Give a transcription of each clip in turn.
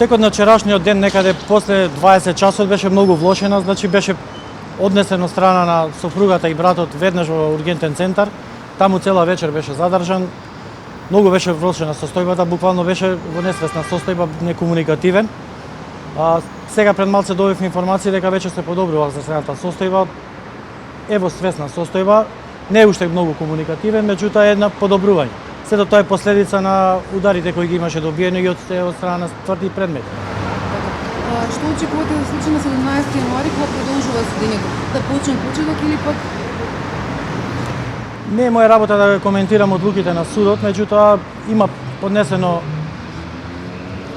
Текот на вчерашниот ден некаде после 20 часот беше многу влошена, значи беше однесен од страна на сопругата и братот веднаш во ургентен центар. Таму цела вечер беше задржан. Многу беше влошена состојбата, буквално беше во несвесна состојба, некомуникативен. Сега пред малце добивме информација дека веќе се подобрува здравствената состојба. Е во свесна состојба, не е уште многу комуникативен, меѓутоа е една подобрување. Сето тоа е последица на ударите кои ги имаше добиени и од страна на тврди предмети. Што очекувате да се случи на 17 јануари кога продолжува судењето? Да почне почеток или пак? Не е моја работа да коментирам одлуките на судот, меѓутоа има поднесено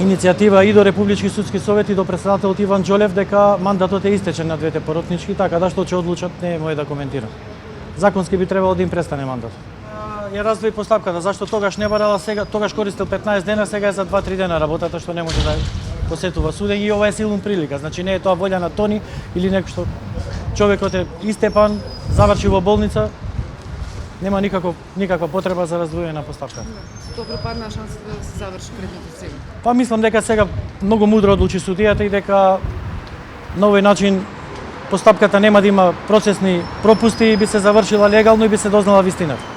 иницијатива и до Републички судски совет и до претседателот Иван Џолев дека мандатот е истечен на двете поротнички, така да што ќе одлучат не е моје да коментирам. Законски би требало да им престане мандат. Ја раздвои постапката, зашто тогаш не барала, сега тогаш користел 15 дена, сега е за 2-3 дена работата што не може да посетува судење и ова е силна прилика. Значи не е тоа волја на Тони или некој што човекот е истепан, заврши во болница, нема никаква потреба за раздвојување на постапката. Тоа пропадна шансата да се заврши предметот сега. Па мислам дека сега многу мудро одлучи судијата и дека на овој начин постапката нема да има процесни пропусти и би се завршила легално и би се дознала вистината.